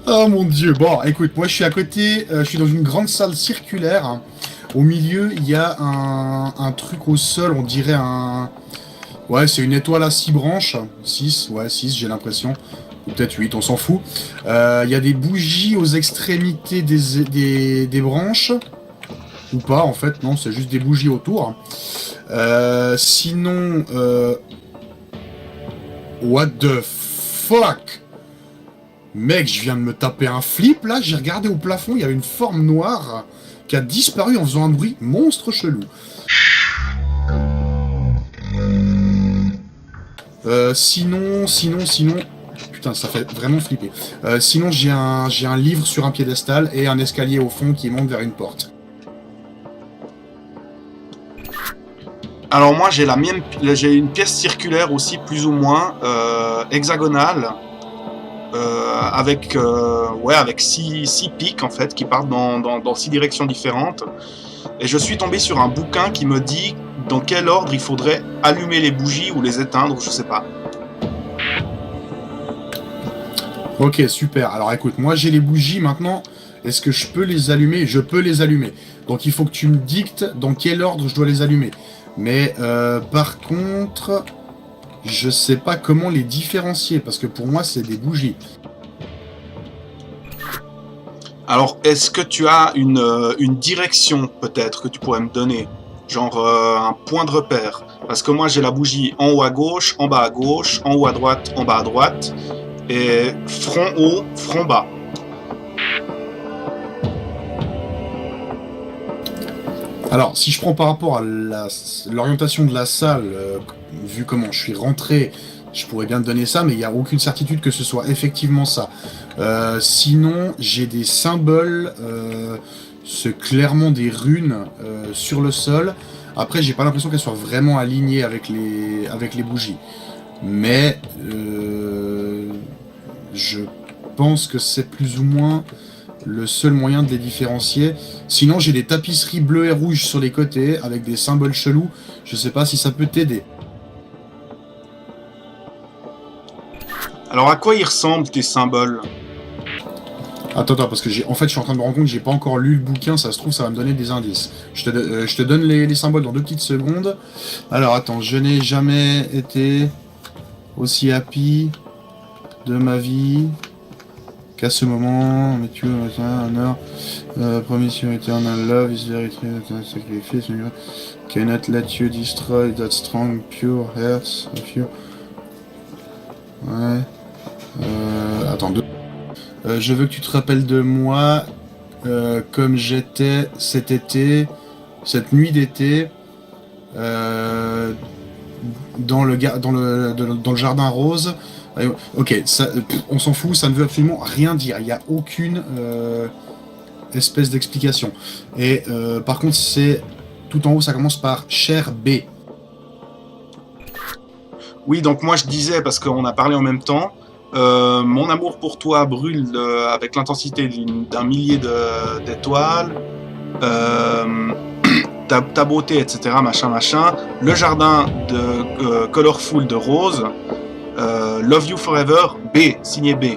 Oh mon dieu. Bon, écoute, moi je suis à côté, je suis dans une grande salle circulaire, hein. Au milieu, il y a un truc au sol, on dirait un... Ouais, c'est une étoile à 6 branches. 6, ouais, 6, j'ai l'impression. Ou peut-être 8, on s'en fout. Il y a des bougies aux extrémités des branches. Ou pas, en fait, non, c'est juste des bougies autour. Sinon... What the fuck? Mec, je viens de me taper un flip, là. J'ai regardé au plafond, il y avait une forme noire qui a disparu en faisant un bruit monstre chelou. Sinon... Putain, ça fait vraiment flipper. Sinon, j'ai un livre sur un piédestal et un escalier au fond qui monte vers une porte. Alors moi j'ai une pièce circulaire aussi plus ou moins hexagonale avec six pics en fait qui partent dans six directions différentes. Et je suis tombé sur un bouquin qui me dit dans quel ordre il faudrait allumer les bougies ou les éteindre, je sais pas. Ok, super. Alors écoute, moi j'ai les bougies maintenant. Est-ce que je peux les allumer? Je peux les allumer. Donc il faut que tu me dictes dans quel ordre je dois les allumer. Mais par contre, je sais pas comment les différencier parce que pour moi c'est des bougies. Alors est-ce que tu as une direction peut-être que tu pourrais me donner? Genre un point de repère. Parce que moi j'ai la bougie en haut à gauche, en bas à gauche, en haut à droite, en bas à droite. Et front haut, front bas. Alors, si je prends par rapport à l'orientation de la salle, vu comment je suis rentré, je pourrais bien te donner ça, mais il n'y a aucune certitude que ce soit effectivement ça. Sinon, j'ai des symboles, c'est clairement des runes sur le sol. Après, j'ai pas l'impression qu'elles soient vraiment alignées avec les bougies. Mais je pense que c'est plus ou moins le seul moyen de les différencier. Sinon, j'ai des tapisseries bleues et rouges sur les côtés avec des symboles chelous. Je sais pas si ça peut t'aider. Alors à quoi ils ressemblent tes symboles? Attends, parce que en fait, je suis en train de me rendre compte que j'ai pas encore lu le bouquin. Ça se trouve, ça va me donner des indices. Je te donne les symboles dans 2 petites secondes. Alors, attends, je n'ai jamais été aussi happy de ma vie qu'à ce moment. Mais tu vois, honneur, promission eternal love is very true, sacrifice. Cannot let you destroy that strong, pure heart of you. Ouais. Attends, je veux que tu te rappelles de moi comme j'étais cet été, cette nuit d'été, dans le jardin rose. Ok, ça, on s'en fout, ça ne veut absolument rien dire. Il n'y a aucune espèce d'explication. Et par contre, c'est tout en haut, ça commence par cher B. Oui, donc moi je disais, parce qu'on a parlé en même temps, mon amour pour toi brûle avec l'intensité d'un millier d'étoiles, ta beauté, etc., machin, machin, le jardin de Colorful de Rose, Love You Forever, B, signé B.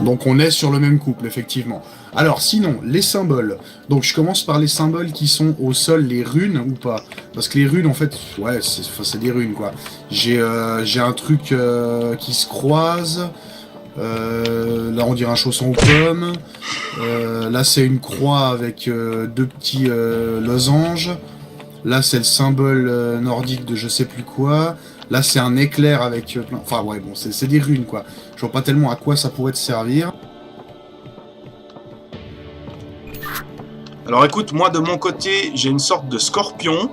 Donc on est sur le même couple, effectivement. Alors sinon, les symboles. Donc je commence par les symboles qui sont au sol, les runes ou pas. Parce que les runes, en fait, ouais, c'est des runes, quoi. J'ai un truc qui se croise. Là, on dirait un chausson aux pommes. Là, c'est une croix avec 2 petits losanges. Là, c'est le symbole nordique de je sais plus quoi. Là, c'est un éclair avec plein... Enfin, ouais, bon, c'est des runes, quoi. Je vois pas tellement à quoi ça pourrait te servir. Alors écoute, moi de mon côté, j'ai une sorte de scorpion,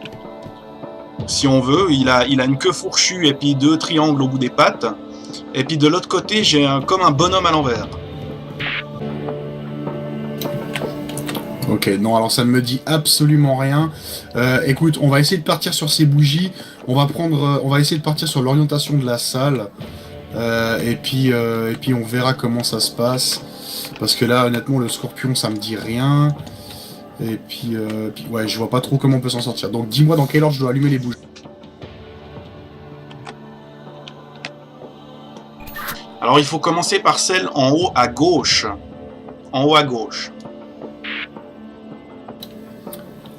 si on veut. Il a une queue fourchue et puis 2 triangles au bout des pattes. Et puis de l'autre côté, j'ai comme un bonhomme à l'envers. Ok, non, alors ça ne me dit absolument rien. Écoute, on va essayer de partir sur ces bougies. On va essayer de partir sur l'orientation de la salle. Et puis on verra comment ça se passe. Parce que là, honnêtement, le scorpion, ça me dit rien. Et puis ouais, je vois pas trop comment on peut s'en sortir. Donc dis-moi dans quel ordre je dois allumer les bougies. Alors il faut commencer par celle en haut à gauche. En haut à gauche.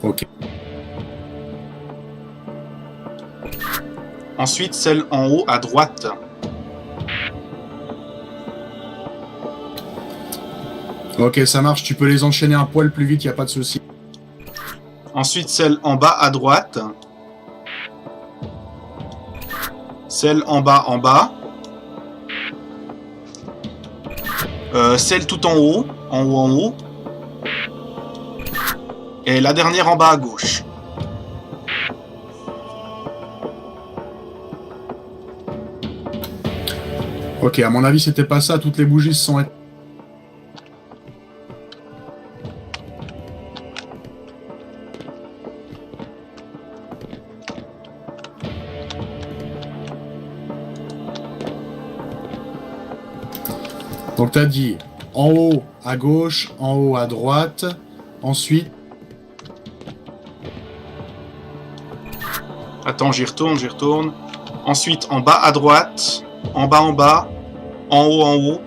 Ok. Ensuite celle en haut à droite. Ok, ça marche, tu peux les enchaîner un poil plus vite, y a pas de souci. Ensuite celle en bas à droite. Celle en bas en bas. Celle tout en haut, en haut, en haut. Et la dernière en bas à gauche. Ok, à mon avis, c'était pas ça, toutes les bougies se sont éteintes. Donc t'as dit en haut à gauche, en haut à droite, ensuite... Attends, j'y retourne, j'y retourne. Ensuite en bas à droite, en bas, en haut,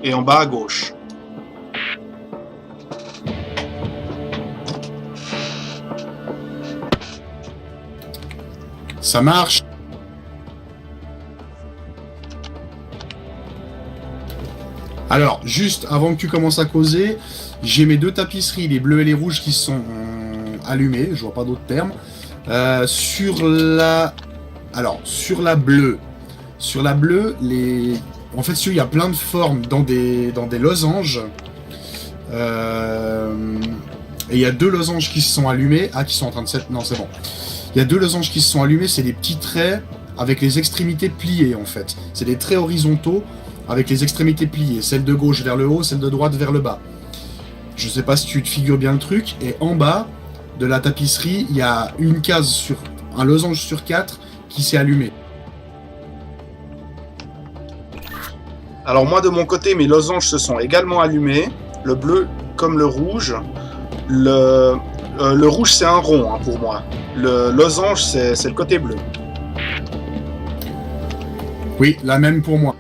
et en bas à gauche. Ça marche. Alors, juste avant que tu commences à causer, j'ai mes deux tapisseries, les bleus et les rouges, qui sont allumées, je vois pas d'autres termes. Sur la bleue, en fait, il y a plein de formes dans des losanges. Et il y a deux losanges qui se sont allumés. Ah, qui sont en train de s'être... Non, c'est bon. Il y a deux losanges qui se sont allumés, c'est des petits traits avec les extrémités pliées, en fait. C'est des traits horizontaux avec les extrémités pliées. Celle de gauche vers le haut, celle de droite vers le bas. Je sais pas si tu te figures bien le truc. Et en bas de la tapisserie, il y a une case sur... un losange sur 4 qui s'est allumé. Alors moi de mon côté, mes losanges se sont également allumés. Le bleu comme le rouge. Le rouge c'est un rond hein, pour moi. Le losange c'est le côté bleu. Oui, la même pour moi.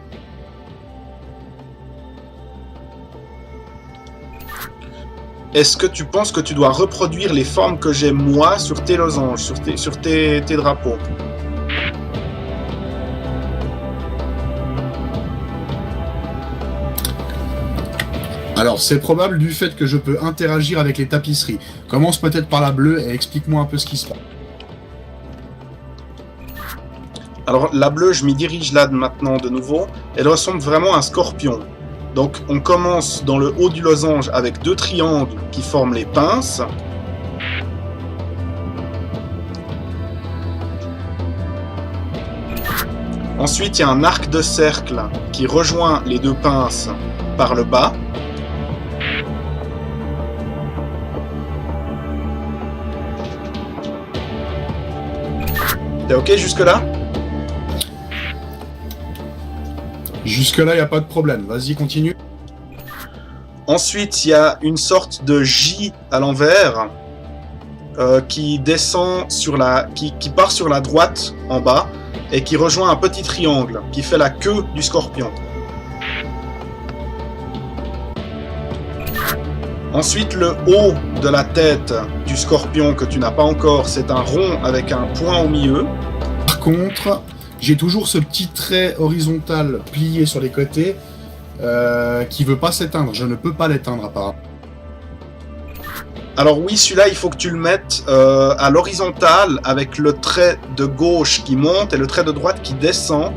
Est-ce que tu penses que tu dois reproduire les formes que j'ai moi sur tes losanges, sur tes drapeaux? Alors, c'est probable du fait que je peux interagir avec les tapisseries. Commence peut-être par la bleue et explique-moi un peu ce qui se passe. Alors, la bleue, je m'y dirige là maintenant de nouveau. Elle ressemble vraiment à un scorpion. Donc, on commence dans le haut du losange avec deux triangles qui forment les pinces. Ensuite, il y a un arc de cercle qui rejoint les deux pinces par le bas. T'es ok jusque-là? Jusque-là, il n'y a pas de problème. Vas-y, continue. Ensuite, il y a une sorte de J à l'envers qui descend sur qui part sur la droite en bas et qui rejoint un petit triangle qui fait la queue du scorpion. Ensuite, le haut de la tête du scorpion que tu n'as pas encore, c'est un rond avec un point au milieu. Par contre, j'ai toujours ce petit trait horizontal plié sur les côtés qui veut pas s'éteindre. Je ne peux pas l'éteindre apparemment. Alors oui, celui-là, il faut que tu le mettes à l'horizontale avec le trait de gauche qui monte et le trait de droite qui descend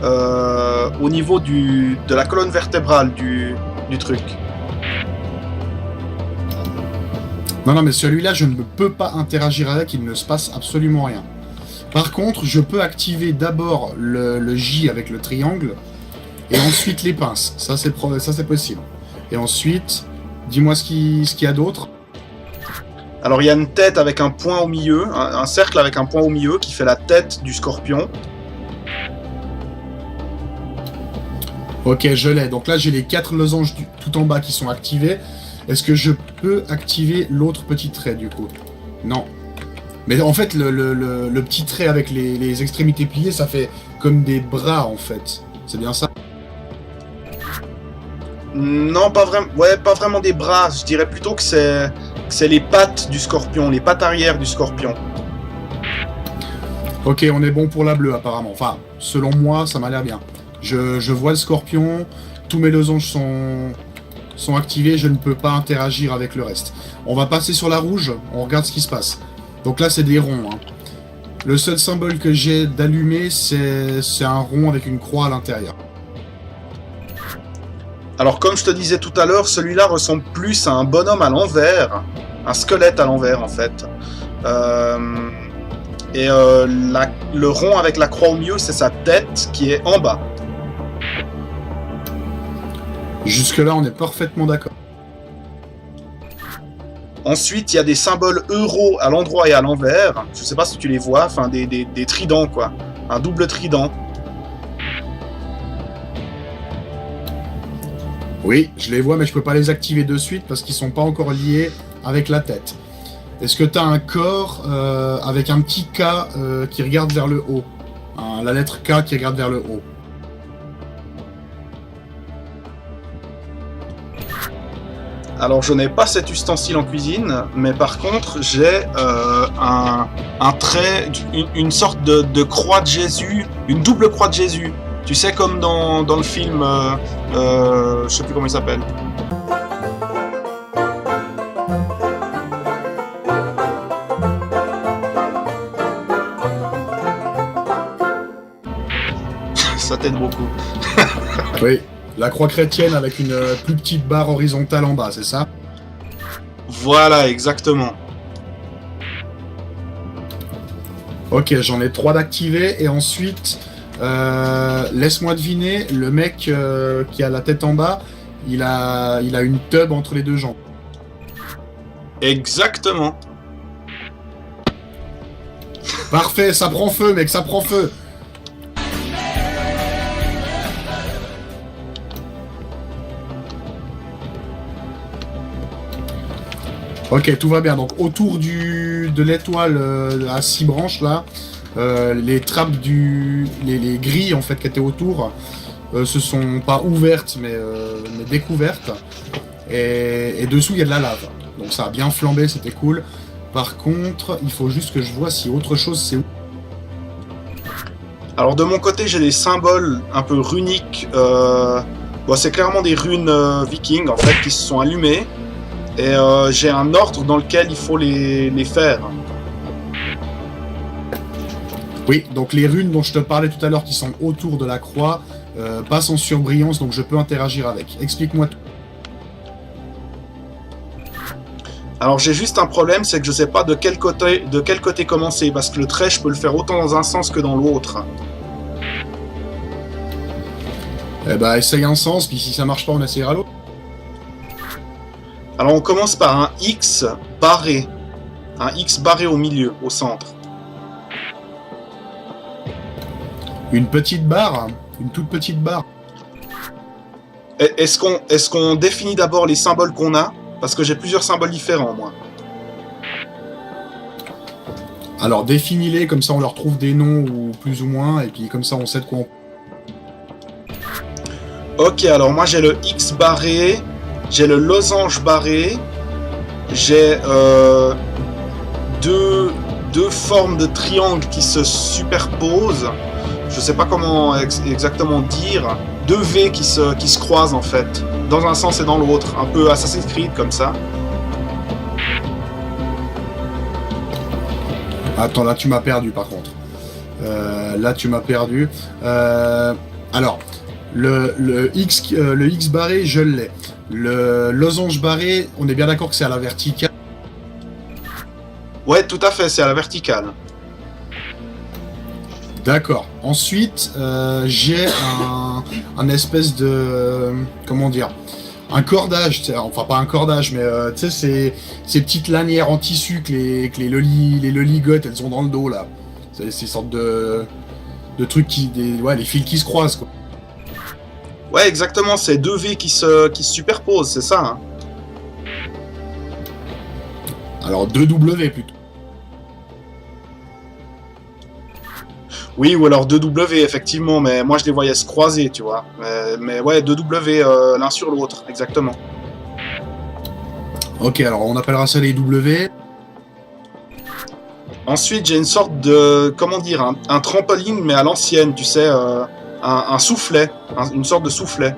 au niveau de la colonne vertébrale du truc. Non, mais celui-là, je ne peux pas interagir avec, il ne se passe absolument rien. Par contre, je peux activer d'abord le J avec le triangle, et ensuite les pinces. Ça, c'est possible. Et ensuite, dis-moi ce qu'il y a d'autre. Alors, il y a une tête avec un point au milieu, un cercle avec un point au milieu qui fait la tête du scorpion. Ok, je l'ai. Donc là, j'ai les 4 losanges tout en bas qui sont activés. Est-ce que je peux activer l'autre petit trait, du coup? Non. Mais en fait, le petit trait avec les extrémités pliées, ça fait comme des bras, en fait. C'est bien ça? Non, pas vraiment. Ouais, pas vraiment des bras. Je dirais plutôt que c'est les pattes du scorpion, les pattes arrière du scorpion. Ok, on est bon pour la bleue apparemment. Enfin, selon moi, ça m'a l'air bien. Je vois le scorpion, tous mes losanges sont activés, je ne peux pas interagir avec le reste. On va passer sur la rouge, on regarde ce qui se passe. Donc là, c'est des ronds. Hein. Le seul symbole que j'ai d'allumé, c'est un rond avec une croix à l'intérieur. Alors, comme je te disais tout à l'heure, celui-là ressemble plus à un bonhomme à l'envers, un squelette à l'envers en fait. Le rond avec la croix au milieu, c'est sa tête qui est en bas. Jusque-là, on est parfaitement d'accord. Ensuite, il y a des symboles euros à l'endroit et à l'envers. Je sais pas si tu les vois, enfin des tridents quoi. Un double trident. Oui, je les vois, mais je peux pas les activer de suite parce qu'ils sont pas encore liés avec la tête. Est-ce que tu as un corps avec un petit K qui regarde vers le haut, la lettre K qui regarde vers le haut? Alors, je n'ai pas cet ustensile en cuisine, mais par contre, j'ai un trait, une sorte de croix de Jésus, une double croix de Jésus. Tu sais, comme dans le film, je sais plus comment il s'appelle. Ça t'aide beaucoup. Oui, la croix chrétienne avec une plus petite barre horizontale en bas, c'est ça? Voilà, exactement. Ok, j'en ai 3 d'activés, et ensuite, laisse-moi deviner, le mec qui a la tête en bas, il a une tub entre les deux jambes. Exactement. Parfait, ça prend feu, mec, ça prend feu. Ok, tout va bien. Donc autour de l'étoile à 6 branches là, les trappes les grilles en fait qui étaient autour se sont pas ouvertes mais découvertes. Et dessous il y a de la lave. Donc ça a bien flambé, c'était cool. Par contre, il faut juste que je vois si autre chose c'est où. Alors de mon côté, j'ai des symboles un peu runiques. Bon, c'est clairement des runes vikings en fait qui se sont allumées. Et j'ai un ordre dans lequel il faut les faire. Oui, donc les runes dont je te parlais tout à l'heure qui sont autour de la croix passent en surbrillance, donc je peux interagir avec. Explique-moi tout. Alors j'ai juste un problème, c'est que je sais pas de quel côté commencer, parce que le trait, je peux le faire autant dans un sens que dans l'autre. Eh bah essaye un sens, puis si ça marche pas on essayera l'autre. Alors on commence par un X barré. Un X barré au milieu, au centre. Une petite barre, une toute petite barre. Est-ce qu'on définit d'abord les symboles qu'on a? Parce que j'ai plusieurs symboles différents, moi. Alors définis-les, comme ça on leur trouve des noms, ou plus ou moins, et puis comme ça on sait de quoi on... Ok, alors moi j'ai le X barré, j'ai le losange barré, j'ai deux formes de triangles qui se superposent. Je sais pas comment exactement dire. Deux V qui se croisent en fait, dans un sens et dans l'autre, un peu Assassin's Creed comme ça. Attends, là tu m'as perdu par contre. Là tu m'as perdu. Alors, le X barré, je l'ai. Le losange barré, on est bien d'accord que c'est à la verticale. Ouais, tout à fait, c'est à la verticale. D'accord. Ensuite, j'ai un espèce de... Comment dire? Un cordage, enfin pas un cordage, mais tu sais, ces petites lanières en tissu que les loligotes, elles ont dans le dos, là. C'est ces sortes de trucs ouais, les fils qui se croisent, quoi. Ouais, exactement, c'est deux V qui se superposent, c'est ça, hein. Alors, 2 W, plutôt. Oui, ou alors deux W, effectivement, mais moi je les voyais se croiser, tu vois. Mais ouais, deux W l'un sur l'autre, exactement. Ok, alors on appellera ça les W. Ensuite, j'ai une sorte de, comment dire, un trampoline, mais à l'ancienne, tu sais, un soufflet, une sorte de soufflet.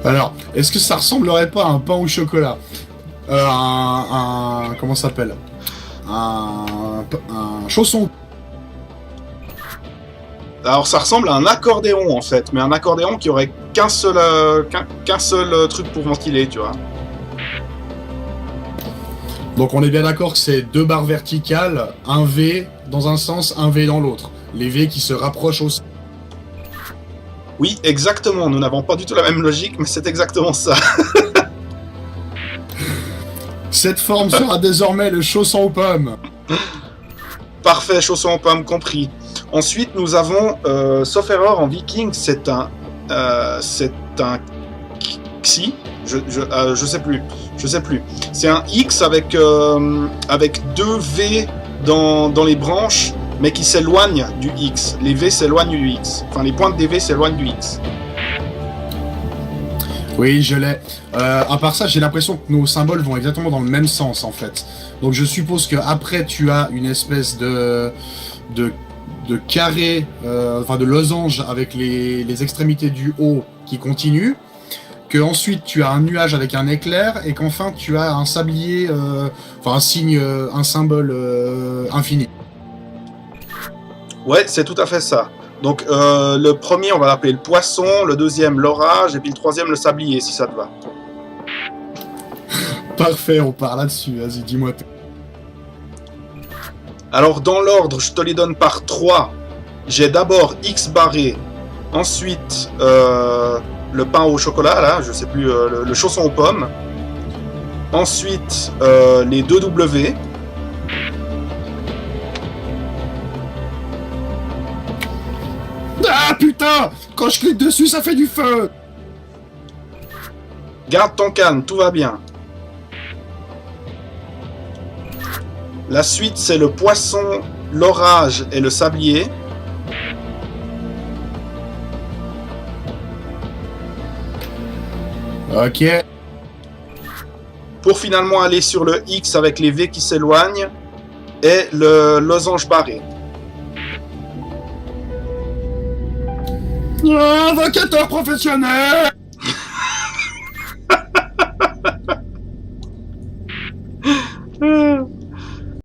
Alors, est-ce que ça ressemblerait pas à un pain au chocolat? Comment ça s'appelle? Un chausson. Alors, ça ressemble à un accordéon, en fait, mais un accordéon qui aurait qu'un seul truc pour ventiler, tu vois. Donc on est bien d'accord que c'est deux barres verticales, un V dans un sens, un V dans l'autre. Les V qui se rapprochent aussi. Oui, exactement, nous n'avons pas du tout la même logique, mais c'est exactement ça. Cette forme sera désormais le chausson aux pommes. Parfait, chausson aux pommes compris. Ensuite, nous avons, sauf erreur, en viking, c'est un xi. Je sais plus. C'est un X avec deux V dans les branches, mais qui s'éloignent du X. Les V s'éloignent du X. Enfin, les pointes des V s'éloignent du X. Oui, je l'ai. À part ça, j'ai l'impression que nos symboles vont exactement dans le même sens, en fait. Donc je suppose que après tu as une espèce de carré, enfin de losange avec les extrémités du haut qui continuent, que ensuite tu as un nuage avec un éclair, et qu'enfin tu as un sablier, enfin un signe, un symbole infini. Ouais, c'est tout à fait ça. Donc le premier, on va l'appeler le poisson, le deuxième l'orage, et puis le troisième le sablier, si ça te va. Parfait, on part là-dessus, vas-y, dis-moi tout. Alors dans l'ordre, je te les donne par 3. J'ai d'abord X barré, ensuite le pain au chocolat, là, je sais plus, le chausson aux pommes. Ensuite les deux W. Ah putain! Quand je clique dessus, ça fait du feu! Garde ton calme, tout va bien. La suite, c'est le poisson, l'orage et le sablier. Ok. Pour finalement aller sur le X avec les V qui s'éloignent et le losange barré. Invocateur professionnel!